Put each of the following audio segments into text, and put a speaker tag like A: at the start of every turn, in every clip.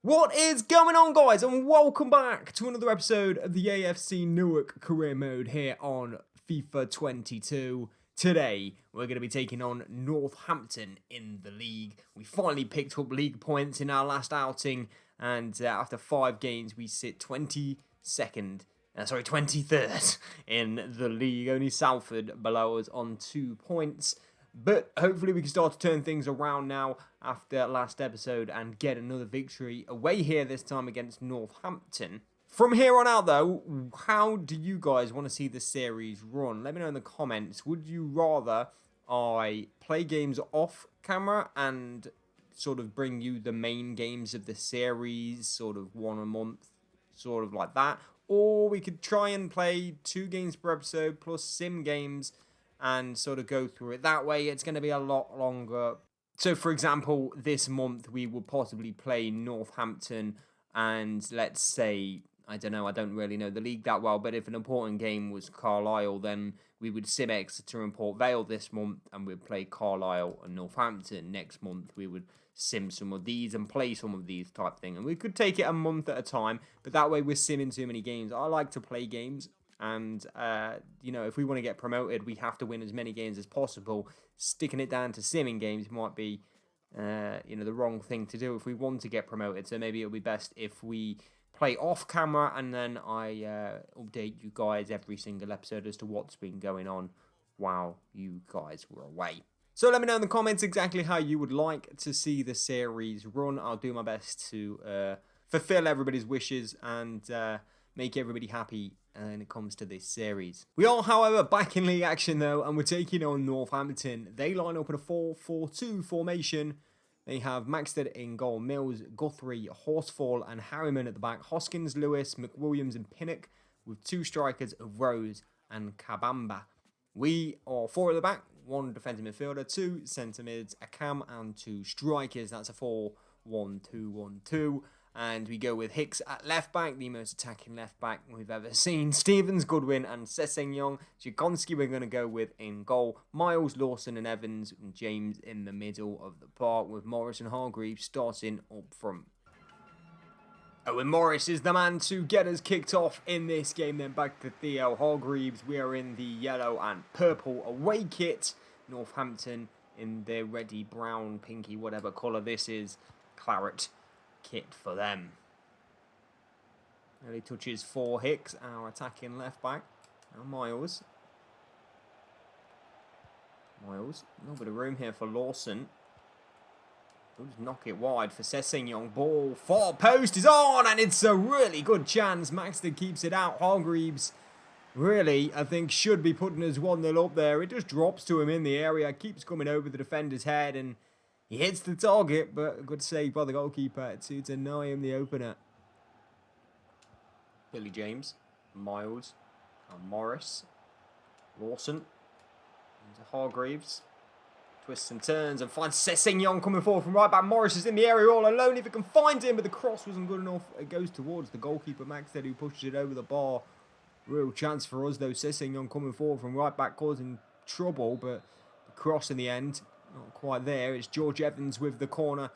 A: What is going on, guys, and welcome back to another episode of the AFC Newark career mode here on FIFA 22. Today, we're going to be taking on Northampton in the league. We finally picked up league points in our last outing, and after 5 games, we sit 23rd in the league. Only Salford below us on 2 points. But hopefully we can start to turn things around now after last episode and get another victory away here, this time against Northampton. From here on out, though, how do you guys want to see the series run? Let me know in the comments. Would you rather I play games off camera and sort of bring you the main games of the series, sort of one a month, sort of like that? Or we could try and play 2 games per episode plus sim games and sort of go through it that way. It's going to be a lot longer. So, for example, this month we will possibly play Northampton and let's say, I don't know, I don't really know the league that well, but if an important game was Carlisle, then we would sim Exeter and Port Vale this month and we'd play Carlisle and Northampton. Next month we would sim some of these and play some of these type thing. And we could take it a month at a time, but that way we're simming too many games. I like to play games. And, if we want to get promoted, we have to win as many games as possible. Sticking it down to simming games might be, the wrong thing to do if we want to get promoted. So maybe it'll be best if we play off camera and then I update you guys every single episode as to what's been going on while you guys were away. So let me know in the comments exactly how you would like to see the series run. I'll do my best to fulfill everybody's wishes and make everybody happy when it comes to this series. We are, however, back in league action though, and we're taking on Northampton. They line up in a 4-4-2 formation. They have Maxted in goal, Mills, Guthrie, Horsfall and Harriman at the back. Hoskins, Lewis, McWilliams and Pinnock with 2 strikers of Rose and Kabamba. We are 4 at the back, 1 defensive midfielder, 2 centre mids, a cam and 2 strikers. That's a 4-1-2-1-2. And we go with Hicks at left back, the most attacking left back we've ever seen. Stevens, Goodwin and Sessegnon. Jagonski we're going to go with in goal. Miles, Lawson and Evans and James in the middle of the park with Morris and Hargreaves starting up front. Owen Morris is the man to get us kicked off in this game. Then back to Theo Hargreaves. We are in the yellow and purple away kit. Northampton in their reddy, brown, pinky, whatever colour this is. Claret kit for them. Early touches for Hicks, our attacking left back. Now Miles. A little bit of room here for Lawson. He'll just knock it wide for Sessegnon. Ball, far post is on, and it's a really good chance. Maxted keeps it out. Hargreaves really, I think, should be putting us 1-0 up there. It just drops to him in the area, keeps coming over the defender's head, and he hits the target, but a good save by the goalkeeper to deny him the opener. Billy James, Miles, and Morris. Lawson, into Hargreaves. Twists and turns and finds Sessegnon coming forward from right back. Morris is in the area all alone if he can find him, but the cross wasn't good enough. It goes towards the goalkeeper, Maxted, who pushes it over the bar. Real chance for us, though. Sessegnon coming forward from right back, causing trouble, but the cross in the end, not quite there. It's George Evans with the corner.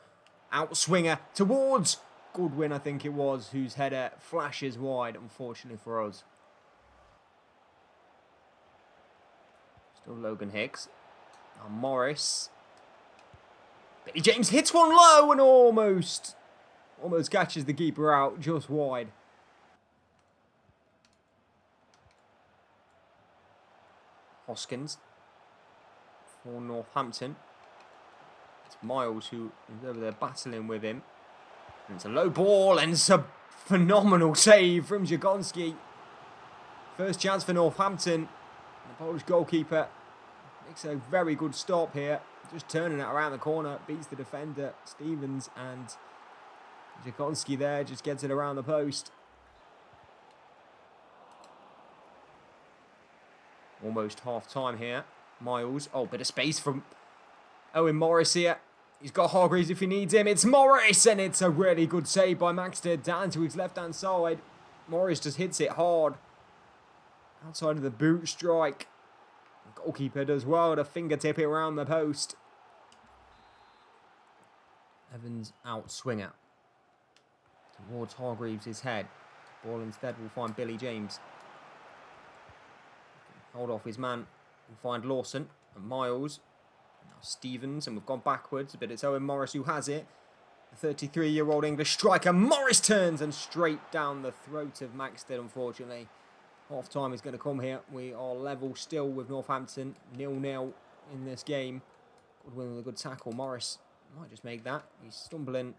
A: Outswinger towards Goodwin, I think it was, whose header flashes wide, unfortunately for us. Still Logan Hicks. And Morris. Billy James hits one low and almost catches the keeper out just wide. Hoskins for Northampton. It's Miles who is over there battling with him. And it's a low ball and it's a phenomenal save from Jagonski. First chance for Northampton. The Polish goalkeeper makes a very good stop here. Just turning it around the corner. Beats the defender, Stevens, and Jagonski there just gets it around the post. Almost half time here. Miles. Oh, bit of space from Owen Morris here. He's got Hargreaves if he needs him. It's Morris, and it's a really good save by Maxted down to his left-hand side. Morris just hits it hard. Outside of the boot strike. The goalkeeper does well to fingertip it around the post. Evans out swinger. towards Hargreaves' head. Ball instead will find Billy James. Hold off his man and find Lawson and Miles. Now Stevens, and we've gone backwards, but it's Owen Morris who has it. The 33-year-old English striker. Morris turns and straight down the throat of Maxted, unfortunately. Half time is going to come here. We are level still with Northampton. 0-0 in this game. Goodwin with a good tackle. Morris might just make that. He's stumbling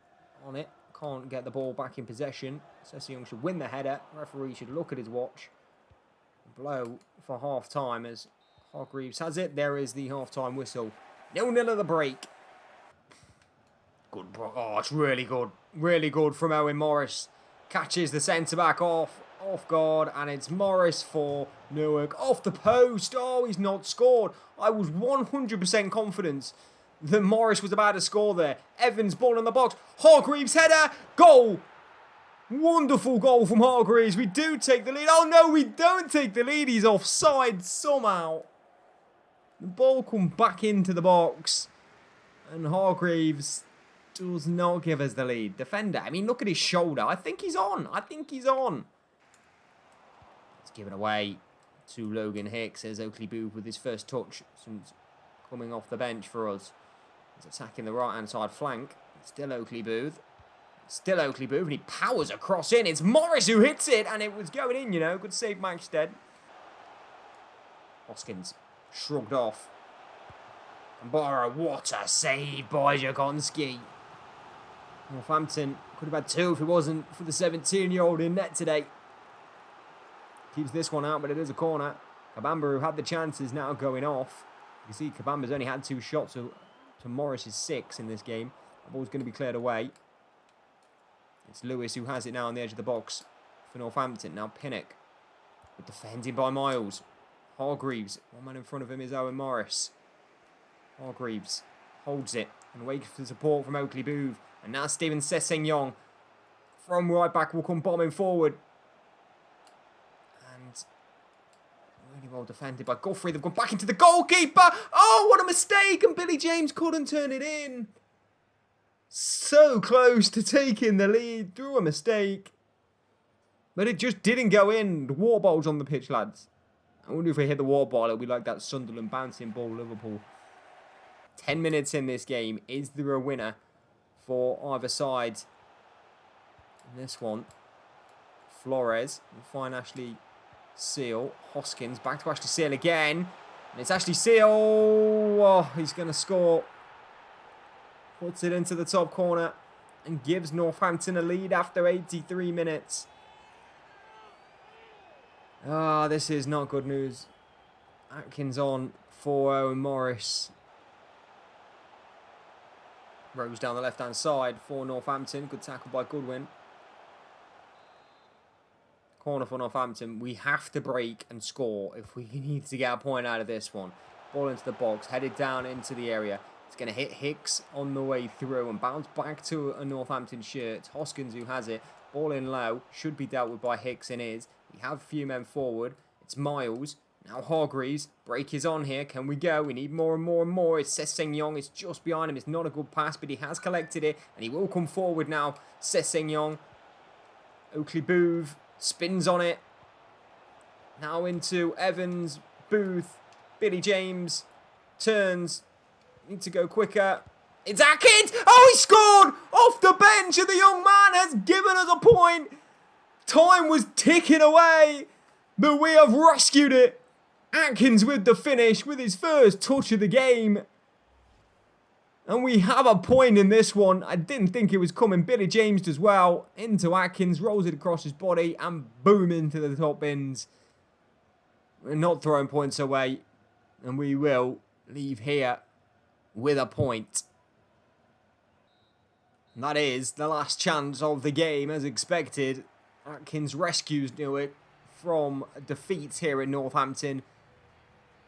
A: on it. Can't get the ball back in possession. Session should win the header. Referee should look at his watch. Blow for half time as Hargreaves has it. There is the half time whistle. 0-0 at the break. Good. Oh, it's really good. Really good from Owen Morris. Catches the centre-back off guard, and it's Morris for Newark. Off the post. Oh, he's not scored. I was 100% confident that Morris was about to score there. Evans, ball in the box. Hargreaves, header. Goal. Wonderful goal from Hargreaves. We do take the lead. Oh, no, we don't take the lead. He's offside somehow. The ball comes back into the box, and Hargreaves does not give us the lead. Defender, I mean, look at his shoulder. I think he's on. Let's give it away to Logan Hicks as Oakley Booth with his first touch since coming off the bench for us. He's attacking the right-hand side flank. Still Oakley Booth. And he powers across in. It's Morris who hits it, and it was going in, you know. Good save, Maxted. Hoskins shrugged off. And Barrow, what a save by Jagonski. Northampton could have had two if it wasn't for the 17-year-old in net today. Keeps this one out, but it is a corner. Kabamba, who had the chances, now going off. You see Kabamba's only had 2 shots to Morris's 6 in this game. The ball's going to be cleared away. It's Lewis who has it now on the edge of the box for Northampton. Now Pinnock. But defended by Miles. Hargreaves. One man in front of him is Owen Morris. Hargreaves holds it and waits for support from Oakley Booth. And now Steven Sessegnon from right back will come bombing forward. And really well defended by Guthrie. They've gone back into the goalkeeper. Oh, what a mistake. And Billy James couldn't turn it in. So close to taking the lead through a mistake. But it just didn't go in. The water bottle's on the pitch, lads. I wonder if we hit the water bottle, it'll be like that Sunderland bouncing ball, Liverpool. 10 minutes in this game. Is there a winner for either side? In this one, Flores will find Ashley Seal. Hoskins back to Ashley Seal again. And it's Ashley Seal. Oh, he's going to score. Puts it into the top corner and gives Northampton a lead after 83 minutes. Ah, this is not good news. Atkins on for Owen Morris. Rose down the left-hand side for Northampton. Good tackle by Goodwin. Corner for Northampton. We have to break and score if we need to get a point out of this one. Ball into the box. Headed down into the area. It's going to hit Hicks on the way through and bounce back to a Northampton shirt. It's Hoskins who has it. Ball in low. Should be dealt with by Hicks and is. We have a few men forward. It's Miles. Now Hargreaves. Break is on here. Can we go? We need more and more and more. It's Sessegnon. It's just behind him. It's not a good pass, but he has collected it. And he will come forward now. Sessegnon. Oakley Booth spins on it. Now into Evans. Booth. Billy James. Turns. Need to go quicker. It's Atkins! Oh, he scored! Off the bench, and the young man has given us a point. Time was ticking away, but we have rescued it. Atkins with the finish, with his first touch of the game. And we have a point in this one. I didn't think it was coming. Billy James does well. Into Atkins, rolls it across his body, and boom into the top bins. We're not throwing points away, and we will leave here with a point. And that is the last chance of the game, as expected. Atkins rescues Newark from defeat here in Northampton.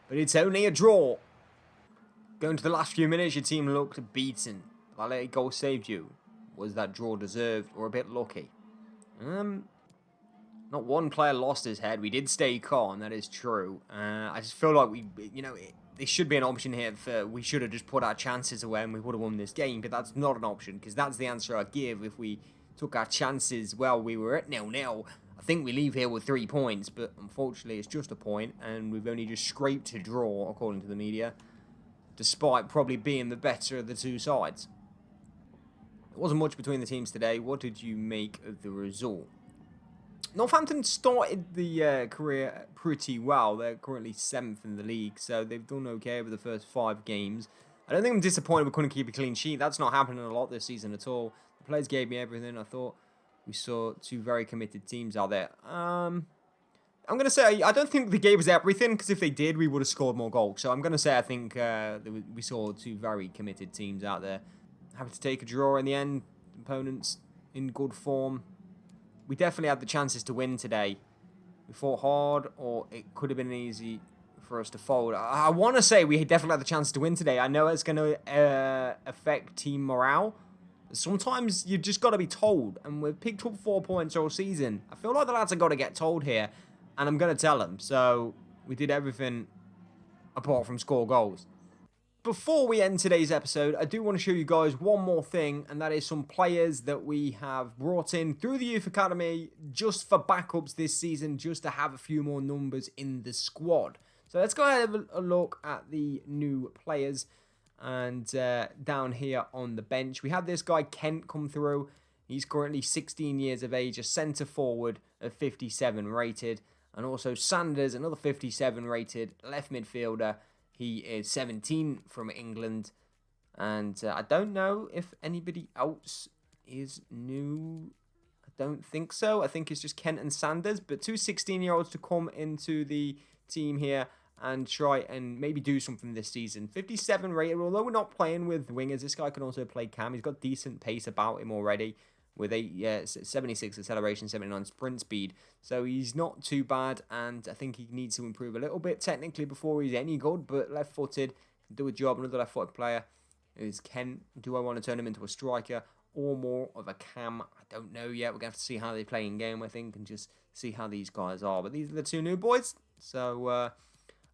A: But it's only a draw. Going to the last few minutes, your team looked beaten. That late goal saved you. Was that draw deserved or a bit lucky? Not one player lost his head. We did stay calm, that is true. I just feel like there should be an option here for we should have just put our chances away and we would have won this game, but that's not an option because that's the answer I give if we took our chances. Well, we were at 0-0. I think we leave here with 3 points, but unfortunately it's just a point, and we've only just scraped a draw, according to the media, despite probably being the better of the two sides. There wasn't much between the teams today. What did you make of the result? Northampton started the career pretty well. They're currently 7th in the league, so they've done okay over the first 5 games. I don't think I'm disappointed we couldn't keep a clean sheet. That's not happening a lot this season at all. The players gave me everything. I thought we saw 2 very committed teams out there. I'm going to say I don't think they gave us everything, because if they did, we would have scored more goals. So I'm going to say I think we saw 2 very committed teams out there. Happy to take a draw in the end. Opponents in good form. We definitely had the chances to win today. We fought hard, or it could have been easy for us to fold. I want to say we definitely had the chance to win today. I know it's going to affect team morale. Sometimes you've just got to be told, and we've picked up 4 points all season. I feel like the lads have got to get told here, and I'm going to tell them. So we did everything apart from score goals. Before we end today's episode, I do want to show you guys one more thing, and that is some players that we have brought in through the Youth Academy just for backups this season, just to have a few more numbers in the squad. So let's go ahead and have a look at the new players. And down here on the bench, we have this guy Kent come through. He's currently 16 years of age, a centre forward of 57 rated. And also Sanders, another 57 rated left midfielder. He is 17 from England. And I don't know if anybody else is new. I don't think so. I think it's just Kent and Sanders. But 2 16-year-olds to come into the team here and try and maybe do something this season. 57 rated, although we're not playing with wingers, this guy can also play cam. He's got decent pace about him already, with 76 acceleration, 79 sprint speed. So he's not too bad, and I think he needs to improve a little bit technically before he's any good, but left-footed, can do a job. Another left-footed player is Kent. Do I want to turn him into a striker or more of a cam? I don't know yet. We're going to have to see how they play in game, I think, and just see how these guys are. But these are the 2 new boys, so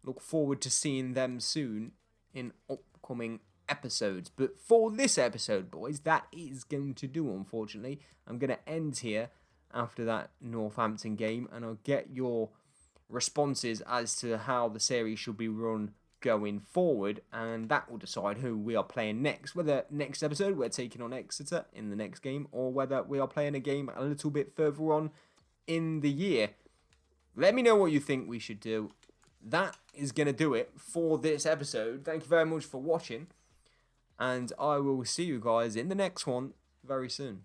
A: look forward to seeing them soon in upcoming episodes. But for this episode, boys, that is going to do, unfortunately. I'm going to end here after that Northampton game, and I'll get your responses as to how the series should be run going forward, and that will decide who we are playing next. Whether next episode we're taking on Exeter in the next game, or whether we are playing a game a little bit further on in the year. Let me know what you think we should do. That is going to do it for this episode. Thank you very much for watching, and I will see you guys in the next one very soon.